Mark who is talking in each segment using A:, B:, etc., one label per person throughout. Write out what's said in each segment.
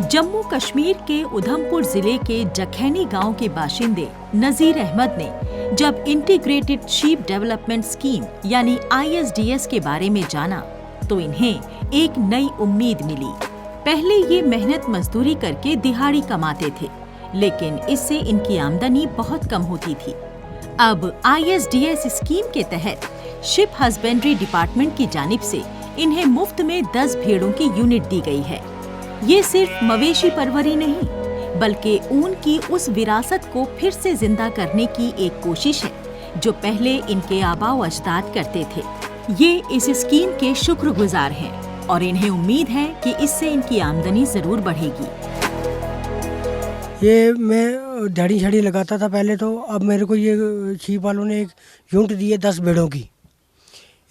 A: जम्मू कश्मीर के उधमपुर जिले के जखैनी गांव के बाशिंदे नजीर अहमद ने जब इंटीग्रेटेड शीप डेवलपमेंट स्कीम यानी ISDS के बारे में जाना तो इन्हें एक नई उम्मीद मिली। पहले ये मेहनत मजदूरी करके दिहाड़ी कमाते थे, लेकिन इससे इनकी आमदनी बहुत कम होती थी। अब ISDS स्कीम के तहत शिप हस्बेंड्री डिपार्टमेंट की जानिब से इन्हें मुफ्त में 10 भेड़ों की यूनिट दी गई है। ये सिर्फ मवेशी परवरी नहीं, बल्कि ऊन की उस विरासत को फिर से जिंदा करने की एक कोशिश है जो पहले इनके आबाओ अजदाद करते थे। ये इस स्कीम के शुक्रगुजार हैं और इन्हें उम्मीद है कि इससे इनकी आमदनी जरूर बढ़ेगी।
B: ये मैं झाड़ी झाड़ी लगाता था पहले, तो अब मेरे को ये शीप वालों ने एक यूनिट दी है 10 भेड़ों की।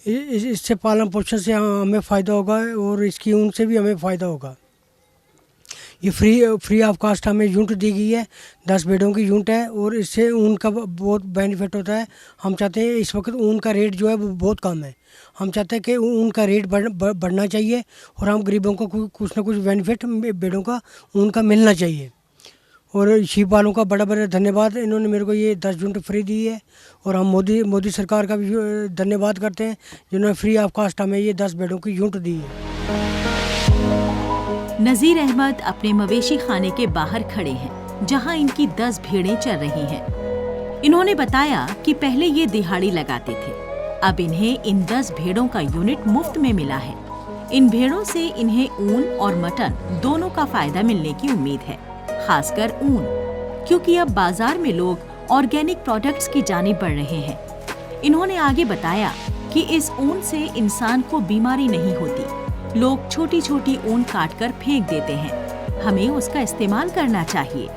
B: इससे पालन पोषण से हमें फ़ायदा होगा और इसकी ऊन से भी हमें फ़ायदा होगा। ये फ्री ऑफ कास्ट हमें यूनिट दी गई है, 10 भेड़ों की यूनिट है और इससे ऊन का बहुत बेनिफिट होता है। हम चाहते हैं, इस वक्त ऊन का रेट जो है वो बहुत कम है, हम चाहते हैं कि ऊन का रेट बढ़ना चाहिए और हम गरीबों को कुछ ना कुछ बेनिफिट भेड़ों का ऊन का मिलना चाहिए। और शीप वालों का बड़ा बड़ा धन्यवाद, इन्होंने मेरे को ये 10 यूनिट फ्री दी है। और हम मोदी सरकार का भी धन्यवाद करते हैं जिन्होंने फ्री ऑफ कास्ट हमें ये 10 भेड़ों की यूनिट दी है।
A: नजीर अहमद अपने मवेशी खाने के बाहर खड़े हैं, जहां इनकी 10 भेड़ें चल रही हैं। इन्होंने बताया कि पहले ये दिहाड़ी लगाते थे, अब इन्हें इन 10 भेड़ों का यूनिट मुफ्त में मिला है। इन भेड़ों से इन्हें ऊन और मटन दोनों का फायदा मिलने की उम्मीद है, खासकर ऊन, क्योंकि अब बाजार में लोग ऑर्गेनिक प्रोडक्ट्स की जानिब बढ़ रहे हैं। इन्होंने आगे बताया कि इस ऊन से इंसान को बीमारी नहीं होती। लोग छोटी छोटी ऊन काटकर फेंक देते हैं, हमें उसका इस्तेमाल करना चाहिए।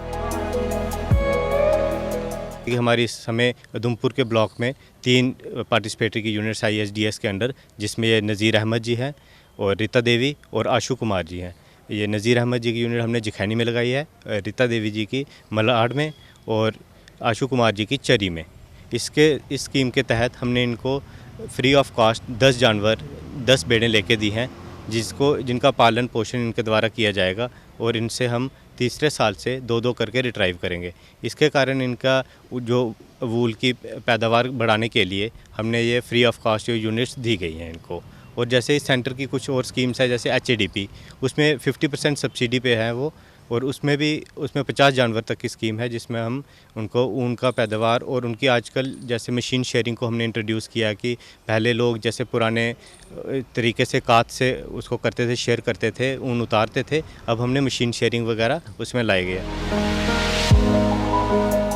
C: हमारी इस समय उधमपुर के ब्लॉक में 3 पार्टिसिपेटरी की यूनिट्स ISDS के अंडर, जिसमें ये नज़ीर अहमद जी हैं और रीता देवी और आशु कुमार जी हैं। ये नज़ीर अहमद जी की यूनिट हमने जखैनी में लगाई है, रीता देवी जी की मलाड में और आशु कुमार जी की चरी में। इस स्कीम के तहत हमने इनको फ्री ऑफ कास्ट 10 जानवर 10 भेड़ें लेके दी हैं, जिनका पालन पोषण इनके द्वारा किया जाएगा और इनसे हम तीसरे साल से 2-2 करके रिट्राइव करेंगे। इसके कारण इनका जो वूल की पैदावार बढ़ाने के लिए हमने ये फ्री ऑफ कास्ट जो यूनिट्स दी गई हैं इनको। और जैसे इस सेंटर की कुछ और स्कीम्स है, जैसे HADP, उसमें 50% सब्सिडी पे है वो, और उसमें 50 जानवर तक की स्कीम है, जिसमें हम उनको ऊन का पैदावार और उनकी आजकल जैसे मशीन शेयरिंग को हमने इंट्रोड्यूस किया कि पहले लोग जैसे पुराने तरीके से कात से उसको करते थे, शेयर करते थे, ऊन उतारते थे, अब हमने मशीन शेयरिंग वगैरह उसमें लाए गए।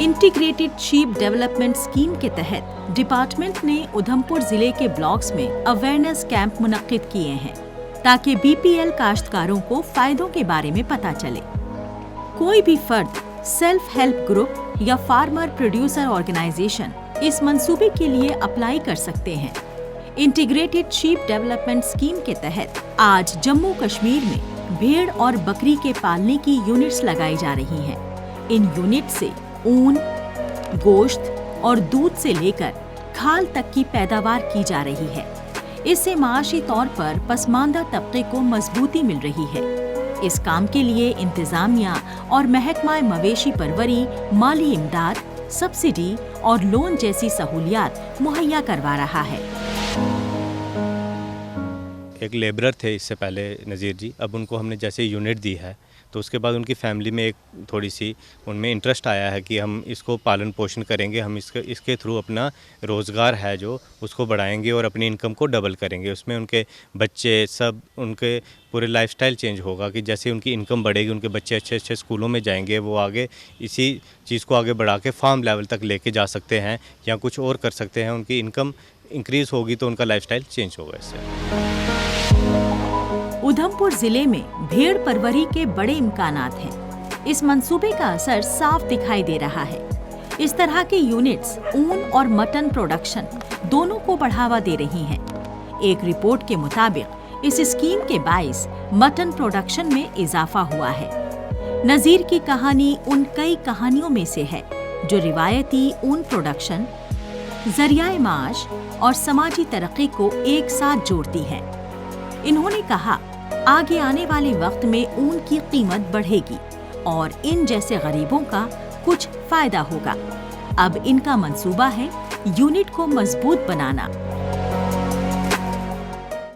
A: इंटीग्रेटेड शीप डेवलपमेंट स्कीम के तहत डिपार्टमेंट ने उधमपुर जिले के ब्लॉक्स में अवेयरनेस कैंप मुनक्किद किए हैं ताकि BPL काश्तकारों को फायदों के बारे में पता चले। कोई भी फर्द, सेल्फ हेल्प ग्रुप या फार्मर प्रोड्यूसर ऑर्गेनाइजेशन इस मंसूबे के लिए अप्लाई कर सकते हैं। इंटीग्रेटेड शीप डेवलपमेंट स्कीम के तहत आज जम्मू कश्मीर में भेड़ और बकरी के पालने की यूनिट्स लगाई जा रही हैं। इन यूनिट से ऊन, गोश्त और दूध से लेकर खाल तक की पैदावार की जा रही है। इससे माशी तौर पर पसमानदा तबके को मजबूती मिल रही है। इस काम के लिए इंतजामिया और महकमा मवेशी परवरी माली इमदाद, सब्सिडी और लोन जैसी सहूलियात मुहैया करवा रहा है।
C: एक लेबरर थे इससे पहले नज़ीर जी, अब उनको हमने जैसे यूनिट दी है तो उसके बाद उनकी फैमिली में एक थोड़ी सी उनमें इंटरेस्ट आया है कि हम इसको पालन पोषण करेंगे, हम इसके थ्रू अपना रोज़गार है जो उसको बढ़ाएंगे और अपनी इनकम को डबल करेंगे। उसमें उनके बच्चे सब, उनके पूरे लाइफस्टाइल चेंज होगा कि जैसे उनकी इनकम बढ़ेगी, उनके बच्चे अच्छे अच्छे स्कूलों में जाएंगे, वो आगे इसी चीज़ को आगे बढ़ा के फार्म लेवल तक लेके जा सकते हैं या कुछ और कर सकते हैं। उनकी इनकम इंक्रीज़ होगी तो उनका लाइफस्टाइल चेंज होगा इससे।
A: उधमपुर जिले में भेड़ परवरी के बड़े इम्कानात हैं। इस मंसूबे का असर साफ दिखाई दे रहा है। इस तरह के यूनिट्स ऊन और मटन प्रोडक्शन दोनों को बढ़ावा दे रही हैं। एक रिपोर्ट के मुताबिक इस स्कीम के बाइस मटन प्रोडक्शन में इजाफा हुआ है। नजीर की कहानी उन कई कहानियों में से है जो रिवायती ऊन प्रोडक्शन, जरिया माश और समाजी तरक्की को एक साथ जोड़ती है। इन्होंने कहा आगे आने वाले वक्त में ऊन की कीमत बढ़ेगी और इन जैसे गरीबों का कुछ फायदा होगा। अब इनका मंसूबा है यूनिट को मजबूत बनाना